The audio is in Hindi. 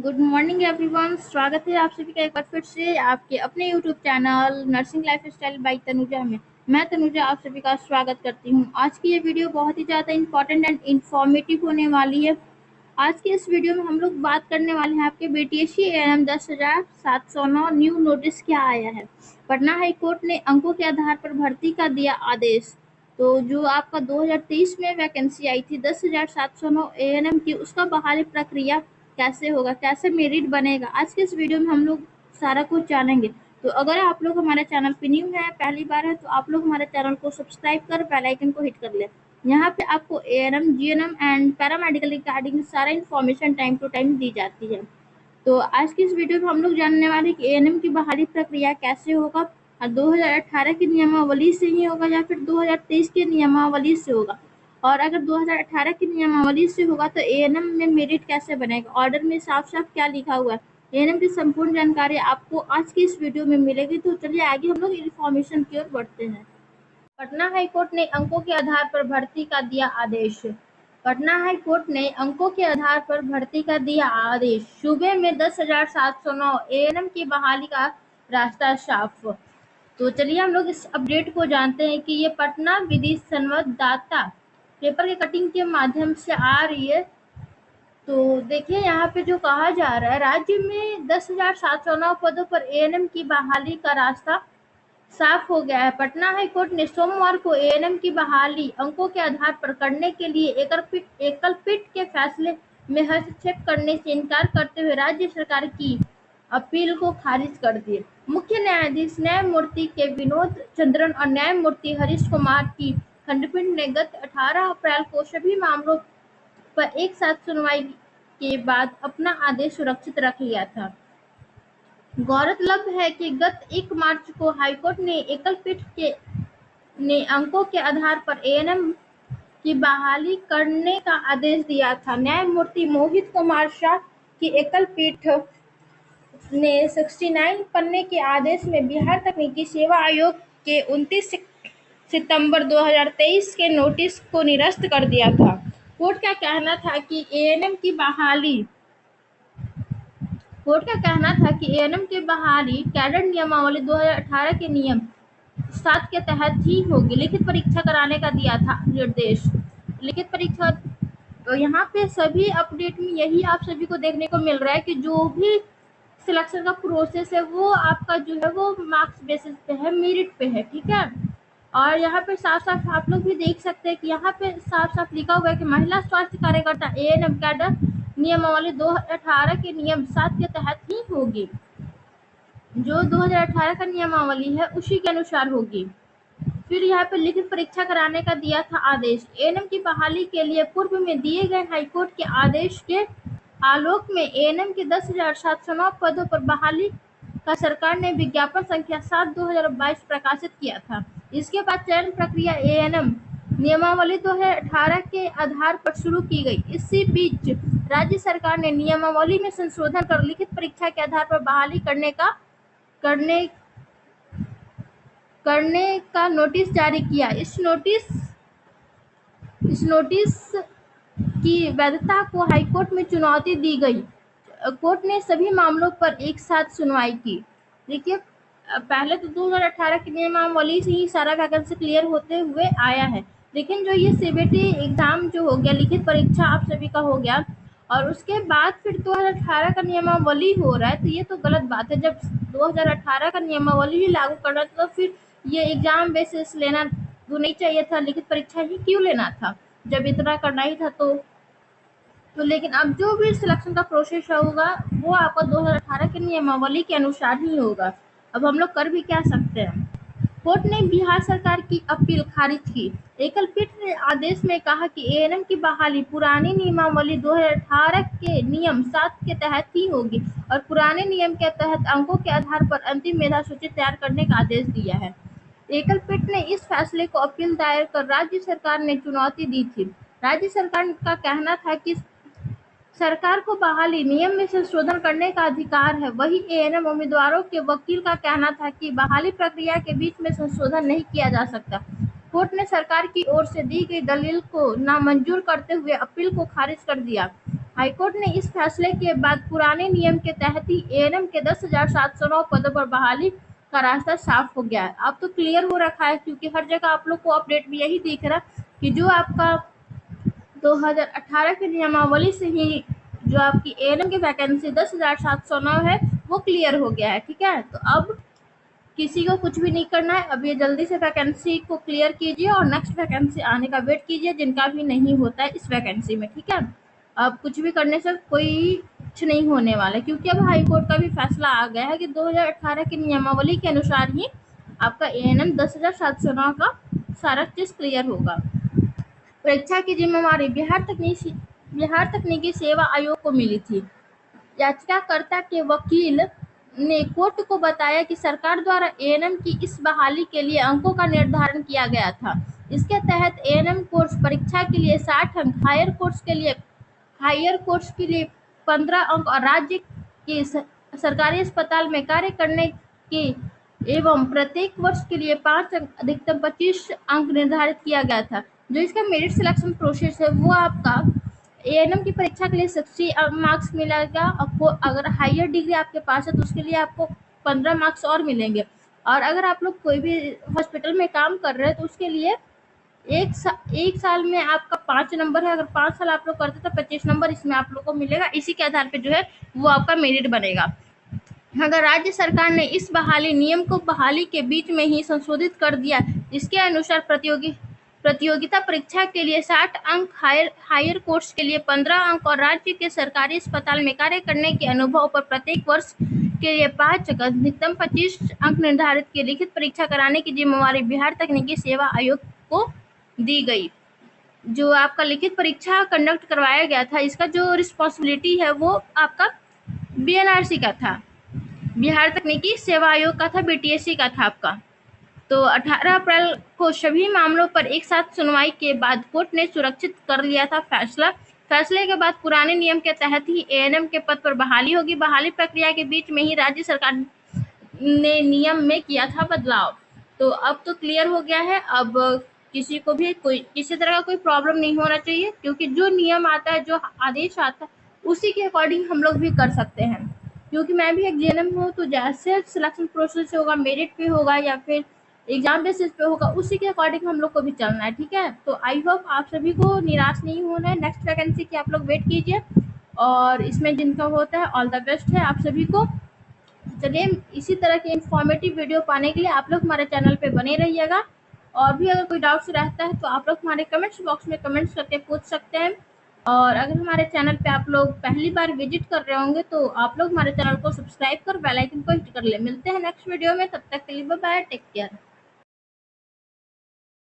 Good morning everyone. स्वागत है आप सभी का एक बार फिर से आपके अपने YouTube channel nursing lifestyle by Tanuja में। मैं तनुजा आप सभी का स्वागत करती हूं। आज की ये वीडियो बहुत ही ज़्यादा इंपॉर्टेंट एंड इंफॉर्मेटिव होने वाली है। आज की इस वीडियो में हम लोग बात करने वाले हैं आपके बीटीएससी एएनएम 10,709 न्यू नोटिस क्या आया है। पटना हाई कोर्ट ने अंकों के आधार पर भर्ती का दिया आदेश। तो जो आपका 2023 में वैकेंसी आई थी 10,709 एएनएम की, उसका बहाली प्रक्रिया कैसे होगा, कैसे मेरिट बनेगा, आज के इस वीडियो में हम लोग सारा कुछ जानेंगे। तो अगर आप लोग हमारे चैनल पे न्यू है, पहली बार है, तो आप लोग हमारे चैनल को सब्सक्राइब कर बेल आइकन को हिट कर ले। यहाँ पे आपको ANM, GNM and paramedical regarding सारा इन्फॉर्मेशन टाइम टू टाइम दी जाती है। तो आज की इस वीडियो में हम लोग जानने वाले हैं कि एएनएम की बहाली प्रक्रिया कैसे होगा, और 2018 की नियमावली से ही होगा या फिर 2023 की नियमावली से होगा। और अगर 2018 की नियमावली से होगा तो एएनएम में मेरिट कैसे बनेगा, ऑर्डर में साफ साफ क्या लिखा हुआ है, एएनएम की संपूर्ण जानकारी आपको आज की इस वीडियो में मिलेगी। तो चलिए आगे हम लोग इन्फॉर्मेशन की ओर बढ़ते हैं। पटना हाईकोर्ट ने अंकों के आधार पर भर्ती का दिया आदेश। पटना हाई कोर्ट ने अंकों के आधार पर भर्ती का दिया आदेश। सूबे में 10,709 एएनएम की बहाली का रास्ता साफ। तो चलिए हम लोग इस अपडेट को जानते हैं कि ये पटना विधि संवाददाता पेपर के कटिंग के माध्यम से आ रही है। तो देखिए यहाँ पे जो कहा जा रहा है, राज्य में 10,709 पदों पर एएनएम की बहाली का रास्ता साफ हो गया है। पटना हाईकोर्ट ने सोमवार को एएनएम की बहाली अंकों के आधार पर करने के लिए एकल पीठ के फैसले में हस्तक्षेप करने से इनकार करते हुए राज्य सरकार की अपील को खारिज कर दिया। मुख्य न्यायाधीश न्यायमूर्ति के विनोद चंद्रन और न्यायमूर्ति हरीश कुमार की खंडपीठ ने गत 18 अप्रैल को सभी मामलों पर एक साथ सुनवाई के बाद अपना आदेश सुरक्षित रख लिया था। गौरतलब है कि गत 1 मार्च को हाईकोर्ट ने एकल पीठ ने अंकों के आधार पर एएनएम की बहाली करने का आदेश दिया था। न्यायमूर्ति मोहित कुमार शाह की एकल पीठ ने 69 पन्ने के आदेश में बिहार तकनीकी सेवा आयोग के 29 सितंबर 2023 के नोटिस को निरस्त कर दिया था। कोर्ट का कहना था कि एएनएम की बहाली कैडर नियमावली 2018 के नियम 7 के तहत ही होगी। लिखित परीक्षा कराने का दिया था निर्देश। लिखित परीक्षा, तो यहाँ पे सभी अपडेट में यही आप सभी को देखने को मिल रहा है कि जो भी सिलेक्शन का प्रोसेस है वो आपका जो है वो मार्क्स बेसिस पे है, मेरिट पे है, ठीक है। और यहाँ पे साफ साफ आप लोग भी देख सकते हैं कि यहाँ पे साफ साफ लिखा हुआ है कि महिला स्वास्थ्य कार्यकर्ता एएनएम कैडर नियमावली 2018 के नियम 7 के तहत ही होगी। जो 2018 का नियमावली है उसी के अनुसार होगी। फिर यहाँ पे लिखित परीक्षा कराने का दिया था आदेश। एएनएम की बहाली के लिए पूर्व में दिए गए हाईकोर्ट के आदेश के आलोक में एएनएम के 10,709 पदों पर बहाली का सरकार ने विज्ञापन संख्या 7/2022 प्रकाशित किया था। इसके बाद चयन प्रक्रिया एएनएम नियमावली 2018 के आधार पर शुरू की गई। इसी बीच राज्य सरकार ने नियमावली में संशोधन कर लिखित परीक्षा के आधार पर बहाली करने का नोटिस जारी किया। इस नोटिस की वैधता को हाईकोर्ट में चुनौती दी गई। कोर्ट ने सभी मामलों पर एक साथ सुनवाई की। देखिए पहले तो 2018 की नियमावली से ही सारा वैकेंसी क्लियर होते हुए आया है, लेकिन जो ये सीबीटी एग्जाम जो हो गया, लिखित परीक्षा आप सभी का हो गया, और उसके बाद फिर 2018 का नियमावली हो रहा है, तो ये तो गलत बात है। जब 2018 का नियमावली ही लागू कर रहा था तो फिर ये एग्जाम बेसिस लेना तो नहीं चाहिए था, लिखित परीक्षा ही क्यों लेना था जब इतना करना ही था। तो लेकिन अब जो भी सिलेक्शन का प्रोसेस होगा वो आपका 2018 के नियमावली के अनुसार ही होगा। अब हम लोग कर भी क्या सकते हैं। कोर्ट ने बिहार सरकार की अपील खारिज की। एकल पीठ ने आदेश में कहा कि एएनएम की बहाली पुरानी नियमावली 2018 के नियम 7 के तहत ही होगी और पुराने नियम के तहत अंकों के आधार पर अंतिम मेधा सूची तैयार करने का आदेश दिया है। एकल पीठ ने इस फैसले को अपील दायर कर राज्य सरकार ने चुनौती दी थी। राज्य सरकार का कहना था कि सरकार को बहाली नियम में संशोधन करने का अधिकार है। वही एएनएम उम्मीदवारों के वकील का कहना था कि बहाली प्रक्रिया के बीच में संशोधन नहीं किया जा सकता। कोर्ट ने सरकार की ओर से दी गई दलील को नामंजूर करते हुए अपील को खारिज कर दिया। हाईकोर्ट ने इस फैसले के बाद पुराने नियम के तहत ही एएनएम के 10,709 पदों पर बहाली का रास्ता साफ हो गया है। अब तो क्लियर हो रखा है, क्योंकि हर जगह आप लोग को अपडेट भी यही दिख रहा है कि जो आपका 2018 की नियमावली से ही जो आपकी एएनएम की वैकेंसी 10,709 है वो क्लियर हो गया है। ठीक है, तो अब किसी को कुछ भी नहीं करना है। अब ये जल्दी से वैकेंसी को क्लियर कीजिए और नेक्स्ट वैकेंसी आने का वेट कीजिए, जिनका भी नहीं होता है इस वैकेंसी में। ठीक है, अब कुछ भी करने से कोई कुछ नहीं होने वाला, क्योंकि अब हाई कोर्ट का भी फैसला आ गया है कि 2018 की नियमावली के अनुसार ही आपका एएनएम 10,709 का सारा चीज क्लियर होगा। परीक्षा की जिम्मेवारी बिहार तकनीकी सेवा आयोग को मिली थी। याचिकाकर्ता के वकील ने कोर्ट को बताया कि सरकार द्वारा एएनएम की इस बहाली के लिए अंकों का निर्धारण किया गया था। इसके तहत एएनएम कोर्स परीक्षा के लिए 60 अंक, हायर कोर्स के लिए 15 अंक और राज्य के सरकारी अस्पताल में कार्य करने के एवं प्रत्येक वर्ष के लिए 5 अंक, अधिकतम 25 अंक निर्धारित किया गया था। जो इसका मेरिट सिलेक्शन प्रोसेस है वो आपका एएनएम की परीक्षा के लिए 60 मार्क्स मिलेगा आपको। अगर हायर डिग्री आपके पास है तो उसके लिए आपको 15 मार्क्स और मिलेंगे। और अगर आप लोग कोई भी हॉस्पिटल में काम कर रहे हैं तो उसके लिए एक साल में आपका 5 नंबर है। अगर 5 साल आप लोग करते तो 25 नंबर इसमें आप लोग को मिलेगा। इसी के आधार पे जो है वो आपका मेरिट बनेगा। अगर राज्य सरकार ने इस बहाली नियम को बहाली के बीच में ही संशोधित कर दिया, इसके अनुसार प्रतियोगिता परीक्षा के लिए 60 अंक, हायर कोर्स के लिए 15 अंक और राज्य के सरकारी अस्पताल में कार्य करने के अनुभव पर प्रत्येक वर्ष के लिए 5 अंक, अधिकतम 25 अंक निर्धारित की लिखित परीक्षा कराने की जिम्मेवारी बिहार तकनीकी सेवा आयोग को दी गई। जो आपका लिखित परीक्षा कंडक्ट करवाया गया था, इसका जो रिस्पॉन्सिबिलिटी है वो आपका बीएनआरसी का था, बिहार तकनीकी सेवा आयोग का था, बीटीएससी का था आपका। तो 18 अप्रैल को सभी मामलों पर एक साथ सुनवाई के बाद कोर्ट ने सुरक्षित कर लिया था फैसले के बाद पुराने नियम के तहत ही एएनएम के पद पर बहाली होगी। बहाली प्रक्रिया के बीच में ही राज्य सरकार ने नियम में किया था बदलाव। तो अब तो क्लियर हो गया है। अब किसी को भी किसी तरह का कोई प्रॉब्लम नहीं होना चाहिए, क्योंकि जो नियम आता है, जो आदेश आता है, उसी के अकॉर्डिंग हम लोग भी कर सकते हैं। क्योंकि मैं भी एक जेएनएम हूँ, तो जैसे सिलेक्शन प्रोसेस होगा, मेरिट पे होगा या फिर एग्जाम बेसिस पे होगा, उसी के अकॉर्डिंग हम लोग को भी चलना है। ठीक है, तो आई होप आप सभी को निराश नहीं होना है। नेक्स्ट वैकेंसी की आप लोग वेट कीजिए और इसमें जिनका होता है ऑल द बेस्ट है आप सभी को। चलिए, इसी तरह की इंफॉर्मेटिव वीडियो पाने के लिए आप लोग हमारे चैनल पे बने रहिएगा। और भी अगर कोई डाउट्स रहता है तो आप लोग हमारे कमेंट्स बॉक्स में कमेंट्स करके पूछ सकते हैं। और अगर हमारे चैनल पे आप लोग पहली बार विजिट कर रहे होंगे तो आप लोग हमारे चैनल को सब्सक्राइब कर बेल आइकन को हिट कर ले। मिलते हैं नेक्स्ट वीडियो में, तब तक के लिए बाय बाय, टेक केयर।